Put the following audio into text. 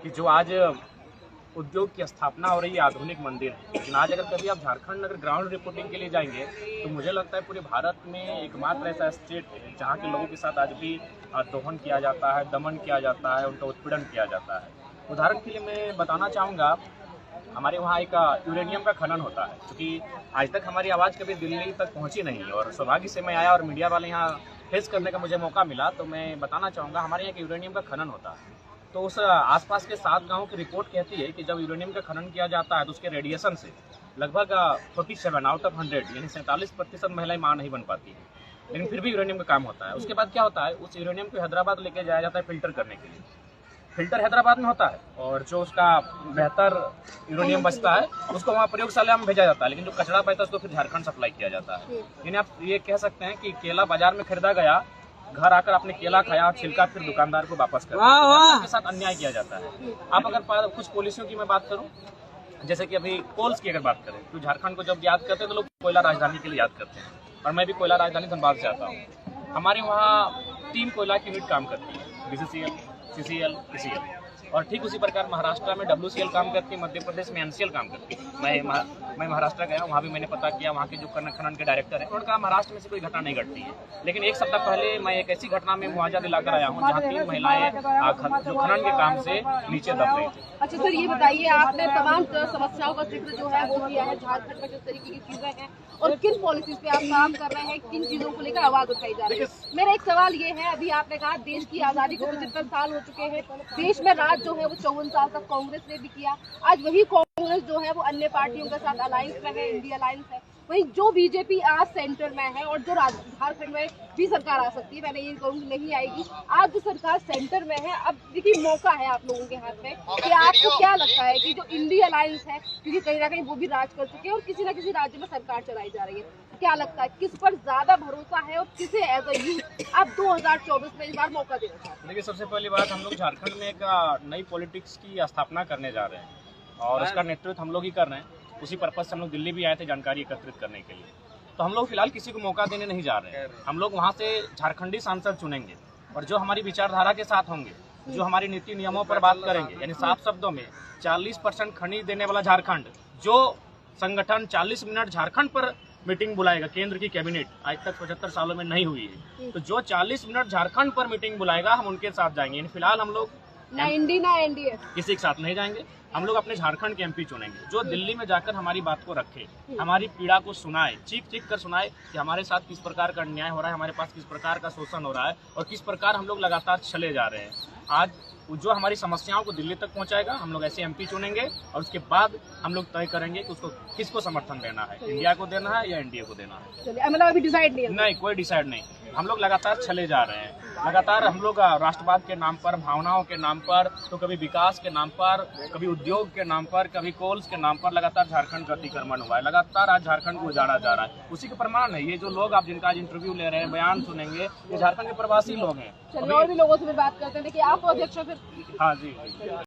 कि जो आज उद्योग की स्थापना हो रही है आधुनिक मंदिर, लेकिन आज अगर कभी आप झारखंड अगर ग्राउंड रिपोर्टिंग के लिए जाएंगे तो मुझे लगता है पूरे भारत में एकमात्र ऐसा स्टेट है जहाँ के लोगों के साथ आज भी दोहन किया जाता है, दमन किया जाता है, उनका उत्पीड़न किया जाता है। उदाहरण के लिए मैं बताना चाहूँगा, हमारे वहाँ एक यूरेनियम का खनन होता है, क्योंकि आज तक हमारी आवाज़ कभी दिल्ली तक पहुँची नहीं और सौभाग्य से मैं आया और मीडिया वाले यहाँ फेस करने का मुझे मौका मिला। तो मैं बताना चाहूँगा, हमारे यहाँ यूरेनियम का खनन होता है, तो उस आसपास के 7 गांवों की रिपोर्ट कहती है कि जब यूरेनियम का खनन किया जाता है तो उसके रेडिएशन से लगभग 47 आउट ऑफ 100 यानी 47% महिलाएं मां नहीं बन पाती है, लेकिन फिर भी यूरेनियम का काम होता है। उसके बाद क्या होता है, उस यूरेनियम को हैदराबाद लेके जाया जाता है फिल्टर करने के लिए। फिल्टर हैदराबाद में होता है और जो उसका बेहतर यूरेनियम बचता है उसको वहाँ प्रयोगशाला में भेजा जाता है, लेकिन जो कचरा बचता है उसको फिर झारखंड सप्लाई किया जाता है। यानी आप ये कह सकते हैं कि केला बाजार में खरीदा गया, घर आकर आपने केला खाया, छिलका फिर दुकानदार को वापस कर दिया, के साथ अन्याय किया जाता है। आप अगर कुछ पॉलिसियों की मैं बात करूं, जैसे कि अभी कोल्स की अगर बात करें तो झारखंड को जब याद करते हैं तो लोग कोयला राजधानी के लिए याद करते हैं, और मैं भी कोयला राजधानी धनबाद से आता हूँ। हमारे वहाँ 3 कोयला की यूनिट काम करती है, BCCL, CCL, ECL, और ठीक उसी प्रकार महाराष्ट्र में WCL काम करती है, मध्य प्रदेश में NCL काम करती है। मैं महाराष्ट्र गया, वहाँ भी मैंने पता किया, वहाँ के जो खनन के डायरेक्टर हैं उन्होंने कहा महाराष्ट्र में से कोई घटना नहीं घटती है। लेकिन एक सप्ताह पहले मैं एक ऐसी घटना में मुआवजा दिलाकर आया हूँ जहाँ 3 महिलाएं जो खनन के काम से नीचे दब गई थी। अच्छा सर, ये बताइए, आपने तमाम समस्याओं का जिक्र जो है वो किया है, झारखंड में किस तरीके की चीजें हैं और किन पॉलिसीज पे आप काम कर रहे हैं, किन चीजों को लेकर आवाज उठाई जा रही है। मेरा एक सवाल ये है, अभी आपने कहा देश की आजादी को 75 साल हो चुके हैं, देश में राज जो है वो 54 साल तक कांग्रेस ने भी किया। आज वही कांग्रेस जो है वो अन्य पार्टियों के साथ अलायंस में है, इंडिया अलायंस है। वहीं जो बीजेपी आज सेंटर में है और जो झारखंड में भी सरकार आ सकती है, मैंने ये कहूँगी नहीं आएगी, आज जो सरकार सेंटर में है, अब देखिए मौका है आप लोगों के हाथ में कि आपको क्या लगता है कि जो इंडिया अलायंस है, क्योंकि कहीं ना कहीं वो भी राज कर चुके हैं और किसी न किसी राज्य में सरकार चलाई जा रही है, क्या लगता है किस पर ज्यादा भरोसा है और किसे एज अ यूथ आप 2024 में इस बार मौका देना चाहते हैं? देखिए, सबसे पहली बात, हम लोग झारखंड में एक नई पॉलिटिक्स की स्थापना करने जा रहे हैं और उसका नेतृत्व हम लोग ही कर रहे हैं। उसी पर्पज से हम लोग दिल्ली भी आए थे जानकारी एकत्रित करने के लिए। तो हम लोग फिलहाल किसी को मौका देने नहीं जा रहे हैं। हम लोग वहाँ से झारखंडी सांसद चुनेंगे और जो हमारी विचारधारा के साथ होंगे, जो हमारी नीति नियमों पर बात करेंगे, यानी साफ शब्दों में 40% खनिज देने वाला झारखंड, जो संगठन 40 मिनट झारखंड पर मीटिंग बुलाएगा, केंद्र की कैबिनेट आज तक 75 सालों में नहीं हुई है, तो जो 40 मिनट झारखंड पर मीटिंग बुलाएगा हम उनके साथ जाएंगे। यानी फिलहाल हम लोग ना इंडी ना एनडीए किसी के साथ नहीं जाएंगे। हम लोग अपने झारखंड के MP चुनेंगे जो दिल्ली में जाकर हमारी बात को रखे, हमारी पीड़ा को सुनाए, चीख कर सुनाए कि हमारे साथ किस प्रकार का अन्याय हो रहा है, हमारे पास किस प्रकार का शोषण हो रहा है और किस प्रकार हम लोग लगातार चले जा रहे हैं। आज जो हमारी समस्याओं को दिल्ली तक पहुंचाएगा, हम लोग ऐसे MP चुनेंगे और उसके बाद हम लोग तय करेंगे कि उसको किसको समर्थन देना है, इंडिया को देना है या NDA को देना है। मतलब अभी डिसाइड नहीं, कोई डिसाइड नहीं। हम लोग लगातार चले जा रहे हैं, लगातार हम लोग राष्ट्रवाद के नाम पर, भावनाओं के नाम पर, तो कभी विकास के नाम पर, कभी उद्योग के नाम पर, कभी कोल्स के नाम पर लगातार झारखंड का अतिक्रमण हुआ है, लगातार आज झारखंड को उजाड़ा जा रहा है। उसी का प्रमाण है ये जो लोग आप जिनका आज इंटरव्यू ले रहे हैं, बयान सुनेंगे, ये झारखंड के प्रवासी लोग हैं। चलिए और भी लोगों से भी बात करते हैं। देखिए आप अध्यक्ष फिर। हाँ जी।